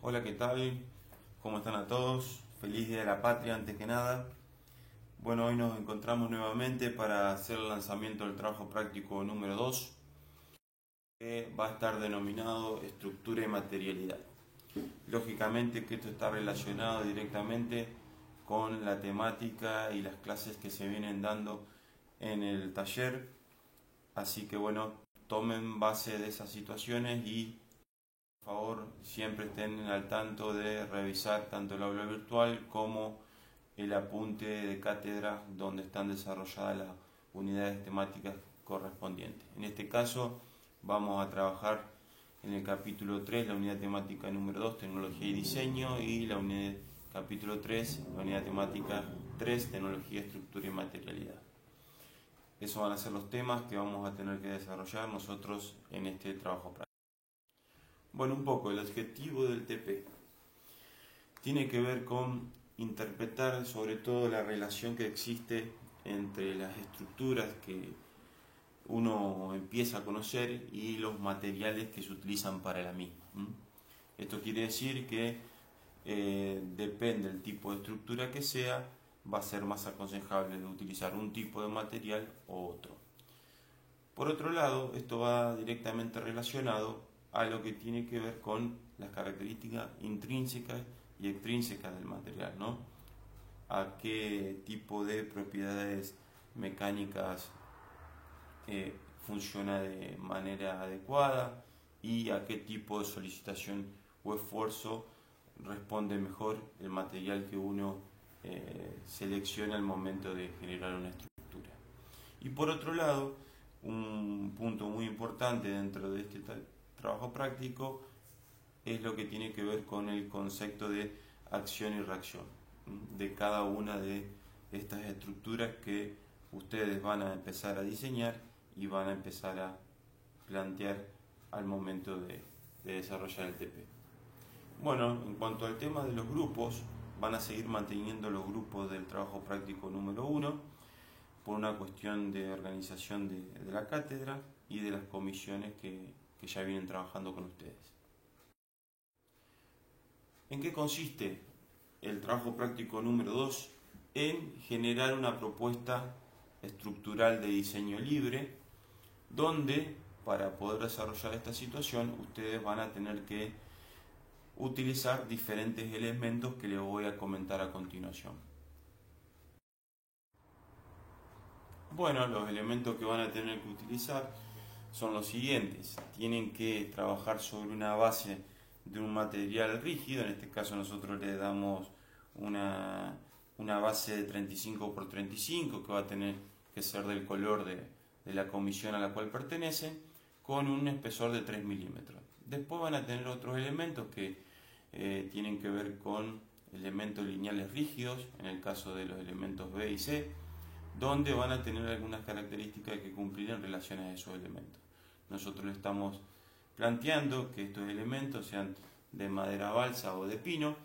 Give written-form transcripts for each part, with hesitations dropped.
Hola, ¿qué tal? ¿Cómo están a todos? Feliz Día de la Patria, antes que nada. Bueno, hoy nos encontramos nuevamente para hacer el lanzamiento del trabajo práctico número 2, que va a estar denominado Estructura y Materialidad. Lógicamente que esto está relacionado directamente con la temática y las clases que se vienen dando en el taller. Así que bueno, tomen base de esas situaciones y por favor siempre estén al tanto de revisar tanto el aula virtual como el apunte de cátedra donde están desarrolladas las unidades temáticas correspondientes. En este caso vamos a trabajar en el capítulo 3, la unidad temática número 2, tecnología y diseño, y la unidad capítulo 3, la unidad temática 3, tecnología, estructura y materialidad. Esos van a ser los temas que vamos a tener que desarrollar nosotros en este trabajo práctico. Bueno, un poco el objetivo del TP tiene que ver con interpretar sobre todo la relación que existe entre las estructuras que uno empieza a conocer y los materiales que se utilizan para la misma. Esto quiere decir que depende del tipo de estructura que sea, va a ser más aconsejable de utilizar un tipo de material o otro. Por otro lado, esto va directamente relacionado a lo que tiene que ver con las características intrínsecas y extrínsecas del material, ¿no? A qué tipo de propiedades mecánicas funciona de manera adecuada y a qué tipo de solicitación o esfuerzo responde mejor el material que uno selecciona al momento de generar una estructura. Y por otro lado, un punto muy importante dentro de este trabajo práctico es lo que tiene que ver con el concepto de acción y reacción de cada una de estas estructuras que ustedes van a empezar a diseñar y van a empezar a plantear al momento de desarrollar el TP. Bueno, en cuanto al tema de los grupos, van a seguir manteniendo los grupos del trabajo práctico número 1 por una cuestión de organización de la cátedra y de las comisiones que ya vienen trabajando con ustedes. ¿En qué consiste el trabajo práctico número 2? En generar una propuesta estructural de diseño libre, donde para poder desarrollar esta situación ustedes van a tener que utilizar diferentes elementos que les voy a comentar a continuación. Bueno, los elementos que van a tener que utilizar son los siguientes. Tienen que trabajar sobre una base de un material rígido, en este caso nosotros le damos una base de 35 por 35 que va a tener que ser del color de la comisión a la cual pertenece, con un espesor de 3 milímetros. Después van a tener otros elementos que tienen que ver con elementos lineales rígidos, en el caso de los elementos B y C, donde van a tener algunas características que cumplir en relación a esos elementos. Nosotros le estamos planteando que estos elementos sean de madera balsa o de pino,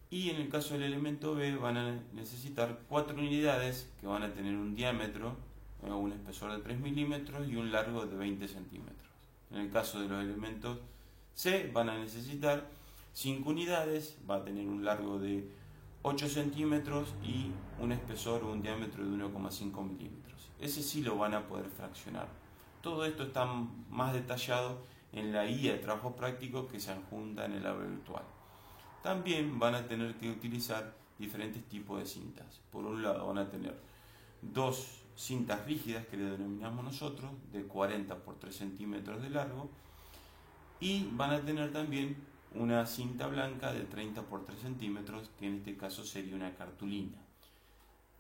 y en el caso del elemento B van a necesitar 4 unidades que van a tener un diámetro o un espesor de 3 milímetros y un largo de 20 centímetros. En el caso de los elementos C van a necesitar 5 unidades, va a tener un largo de 8 centímetros y un espesor o un diámetro de 1,5 milímetros. Ese sí lo van a poder fraccionar. Todo esto está más detallado en la guía de trabajo práctico que se adjunta en el aula virtual. También van a tener que utilizar diferentes tipos de cintas. Por un lado van a tener dos cintas rígidas que le denominamos nosotros, de 40 por 3 centímetros de largo, y van a tener también una cinta blanca de 30 por 3 centímetros, que en este caso sería una cartulina.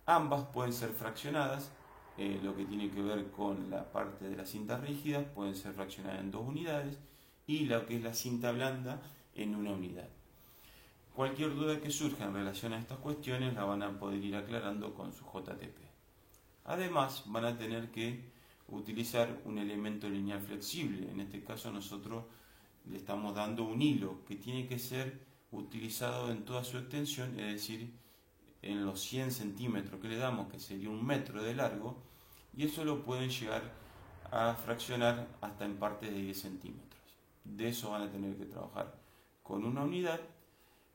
Ambas pueden ser fraccionadas, lo que tiene que ver con la parte de las cintas rígidas pueden ser fraccionadas en 2 unidades y lo que es la cinta blanda en 1 unidad. Cualquier duda que surja en relación a estas cuestiones la van a poder ir aclarando con su JTP. Además van a tener que utilizar un elemento lineal flexible. En este caso nosotros le estamos dando un hilo que tiene que ser utilizado en toda su extensión, es decir, en los 100 centímetros que le damos, que sería 1 metro de largo, y eso lo pueden llegar a fraccionar hasta en partes de 10 centímetros. De eso van a tener que trabajar con una unidad,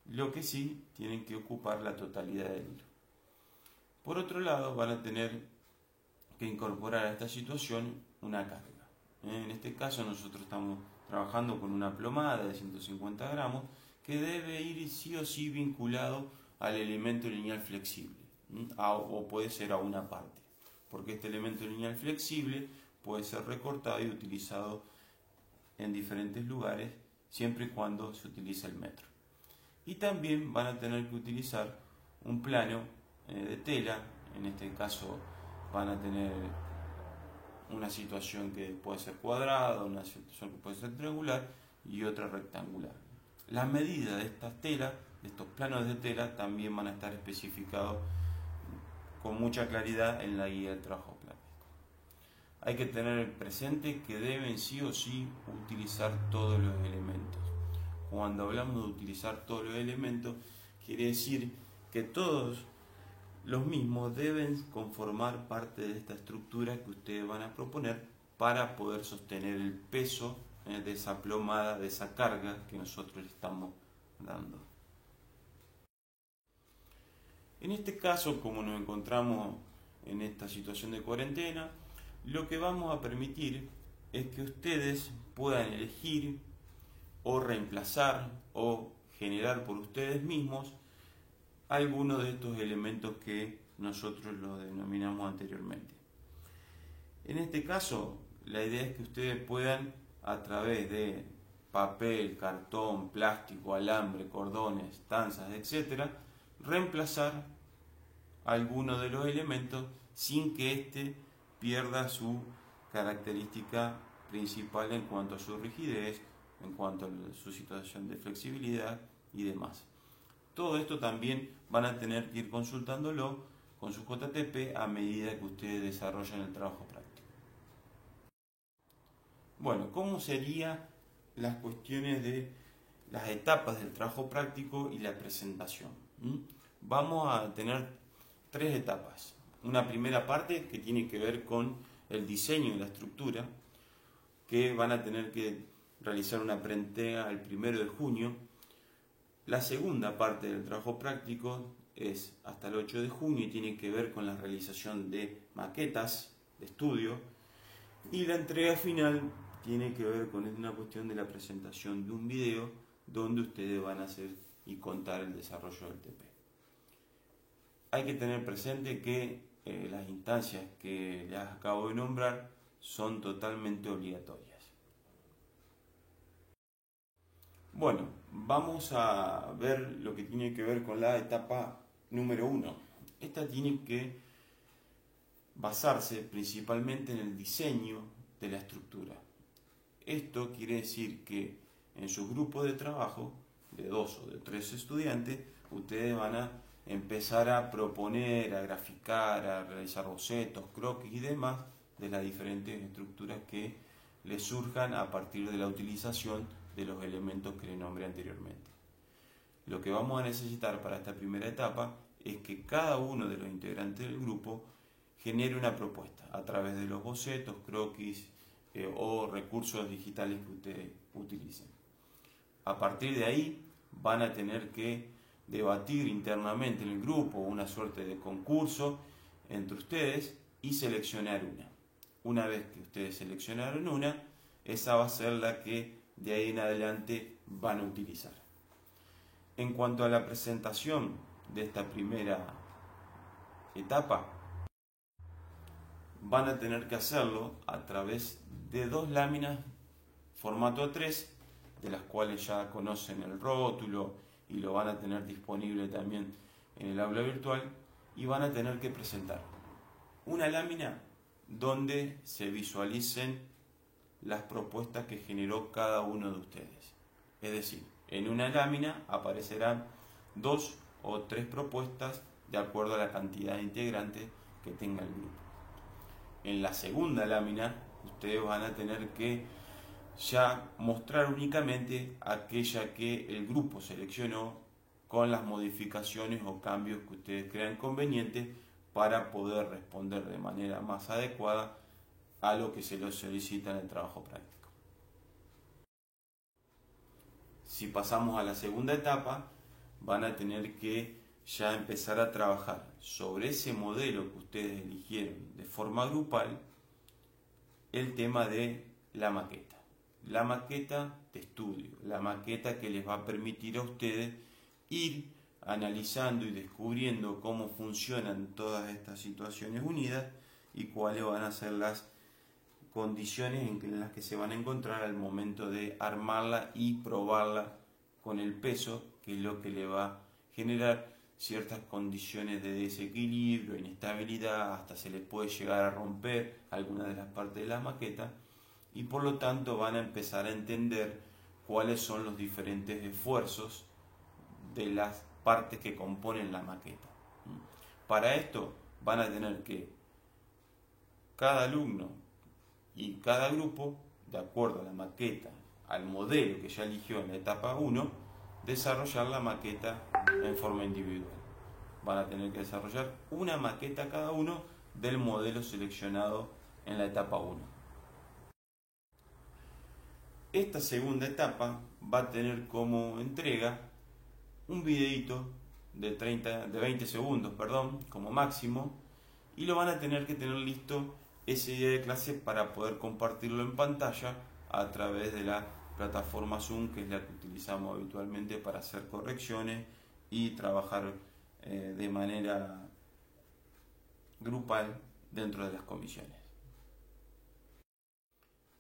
lo que sí tienen que ocupar la totalidad del hilo. Por otro lado, van a tener que incorporar a esta situación una carga. En este caso nosotros estamos trabajando con una plomada de 150 gramos que debe ir sí o sí vinculado al elemento lineal flexible, o puede ser a una parte, porque este elemento lineal flexible puede ser recortado y utilizado en diferentes lugares siempre y cuando se utilice el metro. Y también van a tener que utilizar un plano de tela. En este caso van a tener una situación que puede ser cuadrada, una situación que puede ser triangular y otra rectangular. Las medidas de estas telas, de estos planos de tela, también van a estar especificados con mucha claridad en la guía del trabajo práctico. Hay que tener presente que deben sí o sí utilizar todos los elementos. Cuando hablamos de utilizar todos los elementos, quiere decir que todos los mismos deben conformar parte de esta estructura que ustedes van a proponer para poder sostener el peso de esa plomada, de esa carga que nosotros le estamos dando. En este caso, como nos encontramos en esta situación de cuarentena, lo que vamos a permitir es que ustedes puedan elegir o reemplazar o generar por ustedes mismos algunos de estos elementos que nosotros los denominamos anteriormente. En este caso, la idea es que ustedes puedan, a través de papel, cartón, plástico, alambre, cordones, tanzas, etc., reemplazar alguno de los elementos sin que éste pierda su característica principal en cuanto a su rigidez, en cuanto a su situación de flexibilidad y demás. Todo esto también van a tener que ir consultándolo con su JTP a medida que ustedes desarrollen el trabajo práctico. Bueno, ¿cómo serían las cuestiones de las etapas del trabajo práctico y la presentación? Vamos a tener 3 etapas. Una primera parte que tiene que ver con el diseño de la estructura, que van a tener que realizar una preentrega el 1 de junio. La segunda parte del trabajo práctico es hasta el 8 de junio y tiene que ver con la realización de maquetas de estudio. Y la entrega final tiene que ver con una cuestión de la presentación de un video donde ustedes van a hacer y contar el desarrollo del TP. Hay que tener presente que las instancias que les acabo de nombrar son totalmente obligatorias. Bueno, vamos a ver lo que tiene que ver con la etapa número 1. Esta tiene que basarse principalmente en el diseño de la estructura. Esto quiere decir que en su grupo de trabajo, de 2 o de 3 estudiantes, ustedes van a empezar a proponer, a graficar, a realizar bocetos, croquis y demás de las diferentes estructuras que les surjan a partir de la utilización de los elementos que les nombré anteriormente. Lo que vamos a necesitar para esta primera etapa es que cada uno de los integrantes del grupo genere una propuesta a través de los bocetos, croquis o recursos digitales que ustedes utilicen. A partir de ahí van a tener que debatir internamente en el grupo una suerte de concurso entre ustedes y seleccionar una. Una vez que ustedes seleccionaron una, esa va a ser la que de ahí en adelante van a utilizar. En cuanto a la presentación de esta primera etapa, van a tener que hacerlo a través de 2 láminas formato A3, de las cuales ya conocen el rótulo y lo van a tener disponible también en el aula virtual, y van a tener que presentar una lámina donde se visualicen las propuestas que generó cada uno de ustedes. Es decir, en una lámina aparecerán 2 o 3 propuestas de acuerdo a la cantidad de integrantes que tenga el grupo. En la segunda lámina, ustedes van a tener que ya mostrar únicamente aquella que el grupo seleccionó con las modificaciones o cambios que ustedes crean convenientes para poder responder de manera más adecuada a lo que se les solicita en el trabajo práctico. Si pasamos a la segunda etapa, van a tener que ya empezar a trabajar sobre ese modelo que ustedes eligieron de forma grupal, el tema de la maqueta. La maqueta de estudio, la maqueta que les va a permitir a ustedes ir analizando y descubriendo cómo funcionan todas estas situaciones unidas y cuáles van a ser las condiciones en las que se van a encontrar al momento de armarla y probarla con el peso, que es lo que le va a generar ciertas condiciones de desequilibrio, inestabilidad, hasta se les puede llegar a romper alguna de las partes de la maqueta, y por lo tanto van a empezar a entender cuáles son los diferentes esfuerzos de las partes que componen la maqueta. Para esto van a tener que cada alumno y cada grupo, de acuerdo a la maqueta, al modelo que ya eligió en la etapa 1, desarrollar la maqueta en forma individual. Van a tener que desarrollar una maqueta cada uno del modelo seleccionado en la etapa 1. Esta segunda etapa va a tener como entrega un videito de 20 segundos, como máximo, y lo van a tener que tener listo ese día de clase para poder compartirlo en pantalla a través de la plataforma Zoom, que es la que utilizamos habitualmente para hacer correcciones y trabajar de manera grupal dentro de las comisiones.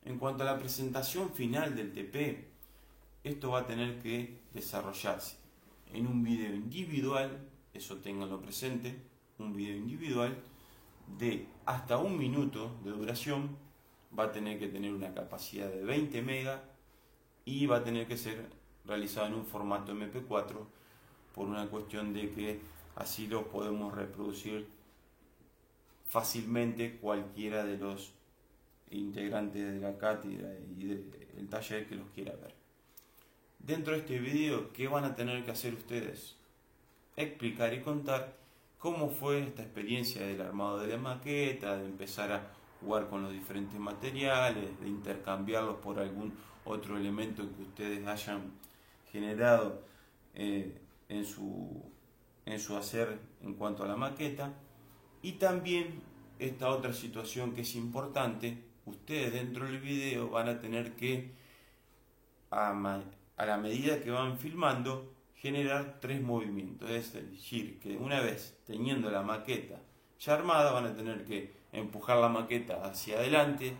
En cuanto a la presentación final del TP, esto va a tener que desarrollarse en un video individual, eso ténganlo presente, un video individual de hasta 1 minuto de duración, va a tener que tener una capacidad de 20 megas y va a tener que ser realizado en un formato MP4 por una cuestión de que así lo podemos reproducir fácilmente cualquiera de los integrantes de la cátedra y del taller que los quiera ver. Dentro de este video, ¿qué van a tener que hacer ustedes? Explicar y contar cómo fue esta experiencia del armado de la maqueta, de empezar a jugar con los diferentes materiales, de intercambiarlos por algún otro elemento que ustedes hayan generado en su hacer en cuanto a la maqueta. Y también esta otra situación que es importante, ustedes dentro del video van a tener que, a la medida que van filmando, generar 3 movimientos. Es decir, que una vez teniendo la maqueta ya armada, van a tener que empujar la maqueta hacia adelante,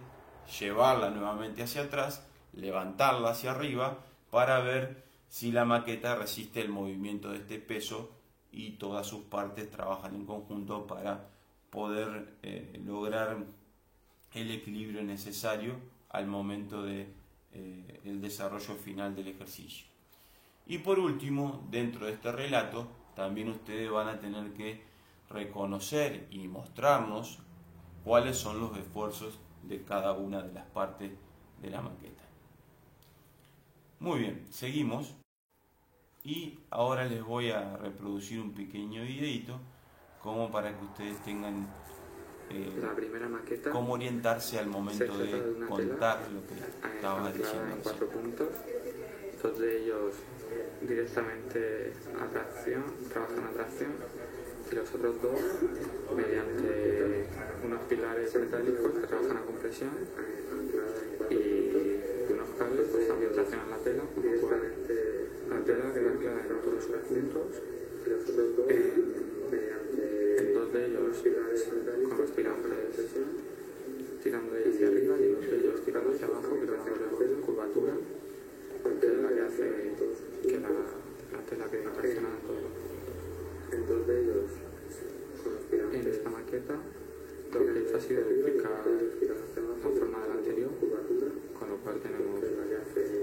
llevarla nuevamente hacia atrás, levantarla hacia arriba para ver si la maqueta resiste el movimiento de este peso y todas sus partes trabajan en conjunto para poder lograr el equilibrio necesario al momento de el desarrollo final del ejercicio. Y por último, dentro de este relato, también ustedes van a tener que reconocer y mostrarnos cuáles son los esfuerzos de cada una de las partes de la maqueta. Muy bien, seguimos. Y ahora les voy a reproducir un pequeño videito como para que ustedes tengan la primera maqueta, cómo orientarse al momento de contar lo que estaba diciendo. En 4 puntos, 2 de ellos directamente a tracción, trabajan a tracción, y los otros 2 mediante unos pilares metálicos que trabajan a compresión y unos cables pues también traccionan la tela, con lo cual la tela queda clara en todos sus puntos. En 2 de ellos con los tirantes tirando de hacia arriba y en 2 de ellos tirando hacia abajo, creando curvatura, que es la que hace que la tela quede traccionada en todos los puntos. En 2 de ellos en esta maqueta lo que he hecho ha sido duplicar la forma de la anterior, con lo cual tenemos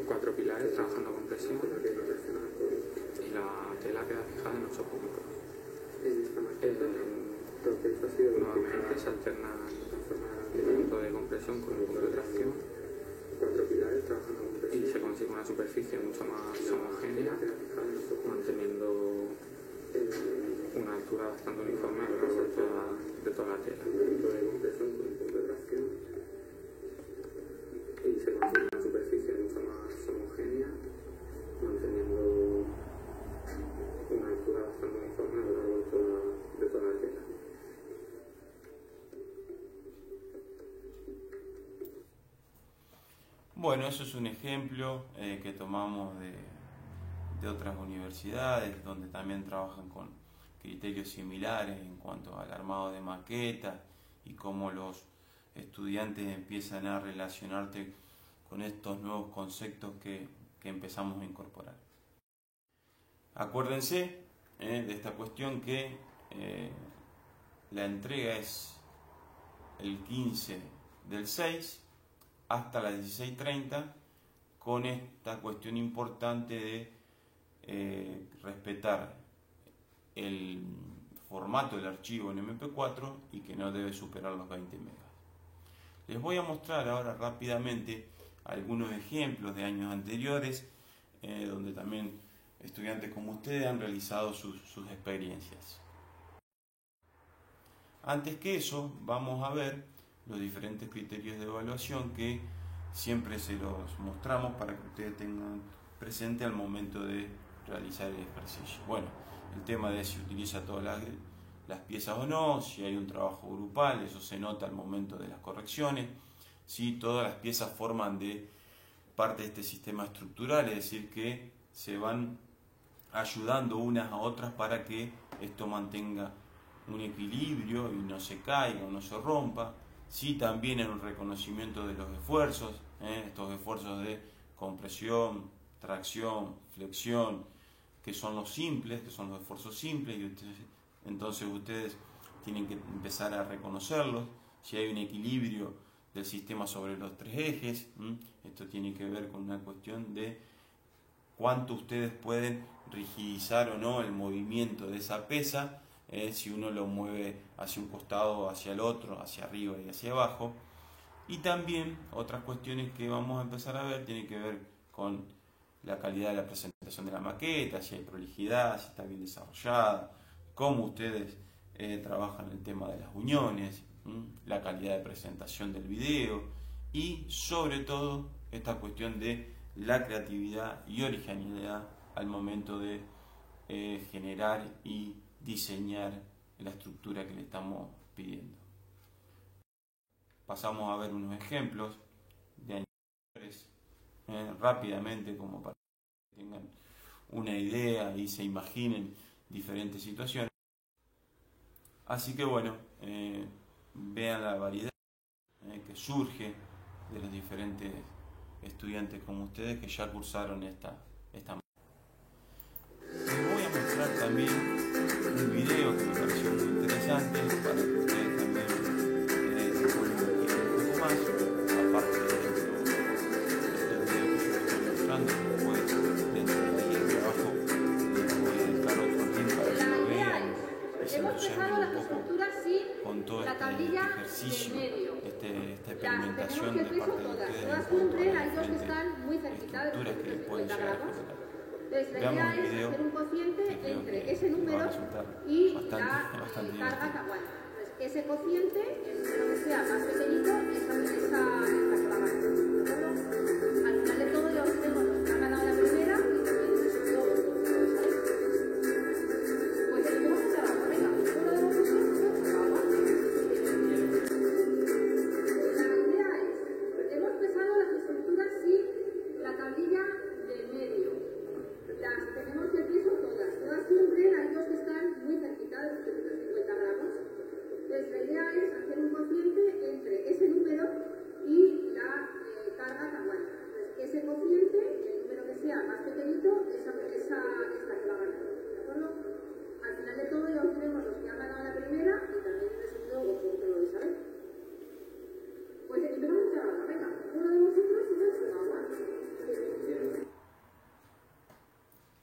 4 pilares trabajando con presión y la tela queda fijada en 8 puntos. Nuevamente se alterna el punto de compresión con el punto de tracción y se consigue una superficie mucho más homogénea, manteniendo una altura bastante uniforme a lo largo de toda la tela. Y se consigue una superficie mucho más homogénea, manteniendo bueno, eso es un ejemplo que tomamos de otras universidades, donde también trabajan con criterios similares en cuanto al armado de maquetas y cómo los estudiantes empiezan a relacionarte con estos nuevos conceptos que empezamos a incorporar. Acuérdense de esta cuestión que la entrega es el 15 del 6 hasta las 16:30, con esta cuestión importante de respetar el formato del archivo en MP4 y que no debe superar los 20 megas. Les voy a mostrar ahora rápidamente algunos ejemplos de años anteriores donde también estudiantes como ustedes han realizado sus experiencias. Antes que eso, vamos a ver los diferentes criterios de evaluación que siempre se los mostramos para que ustedes tengan presente al momento de realizar el ejercicio. Bueno, el tema de si utiliza todas las piezas o no, si hay un trabajo grupal, eso se nota al momento de las correcciones, si todas las piezas forman de parte de este sistema estructural, es decir, que se van ayudando unas a otras para que esto mantenga un equilibrio y no se caiga o no se rompa. Sí, también en un reconocimiento de los esfuerzos, estos esfuerzos de compresión, tracción, flexión, que son los simples, que son los esfuerzos simples, y entonces ustedes tienen que empezar a reconocerlos. Si hay un equilibrio del sistema sobre los tres ejes, esto tiene que ver con una cuestión de cuánto ustedes pueden rigidizar o no el movimiento de esa pesa, si uno lo mueve hacia un costado, hacia el otro, hacia arriba y hacia abajo. Y también otras cuestiones que vamos a empezar a ver tienen que ver con la calidad de la presentación de la maqueta, si hay prolijidad, si está bien desarrollada, cómo ustedes trabajan el tema de las uniones, la calidad de presentación del video y sobre todo esta cuestión de la creatividad y originalidad al momento de generar y diseñar la estructura que le estamos pidiendo. Pasamos a ver unos ejemplos de años anteriores, rápidamente, como para que tengan una idea y se imaginen diferentes situaciones. Así que bueno, vean la variedad que surge de los diferentes estudiantes como ustedes que ya cursaron esta Les voy a mostrar también un video que me pareció muy interesante para que ustedes también recuerden un poco más, aparte de estos videos que yo les estoy mostrando. Después dentro del trabajo les voy a dejar otro link para que lo vean y se entusiasmen un poco con todo este ejercicio, esta experimentación de parte de ustedes en cuanto a las diferentes estructuras que les pueden llegar a generar. Veamos el video que creo que va a resultar bastante divertido. Ese cociente, el número que sea más pequeñito, esa es la que va a ganar. Al final de todo ya obtenemos los que han ganado la primera y también el segundo. Pues seguimos hasta abajo. Venga, uno de nosotros abajo. La idea es, hemos pesado las estructuras sin la tablilla del medio. Las tenemos de peso todas siempre, hay dos que están muy cerquita de los 50 gramos. Entonces la idea es hacer un cociente entre ese número y la carga que aguanta. Entonces ese cociente, el número que sea más pequeñito, esa es la que va a ganar. ¿De acuerdo? Al final de todo ya obtenemos los que han ganado la primera y también en el segundo punto lo de saber. Pues empezamos a trabajar. Venga, uno de vosotros se va a aguantar.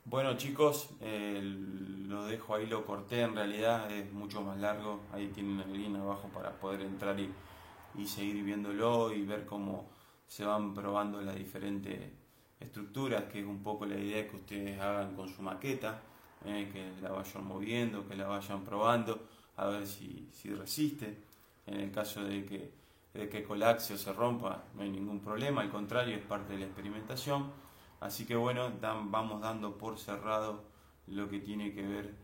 Bueno chicos, lo dejo ahí, lo corté, en realidad es mucho más largo, ahí tienen el link abajo para poder entrar y seguir viéndolo y ver cómo se van probando las diferentes estructuras, que es un poco la idea que ustedes hagan con su maqueta, que la vayan moviendo, que la vayan probando, a ver si resiste. En el caso de que colapse o se rompa, no hay ningún problema, al contrario, es parte de la experimentación. Así que bueno, vamos dando por cerrado lo que tiene que ver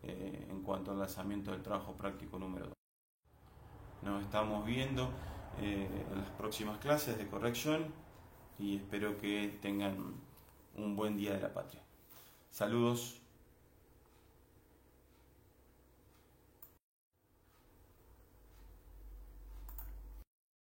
en cuanto al lanzamiento del trabajo práctico número 2. Nos estamos viendo en las próximas clases de corrección y espero que tengan un buen Día de la Patria. Saludos.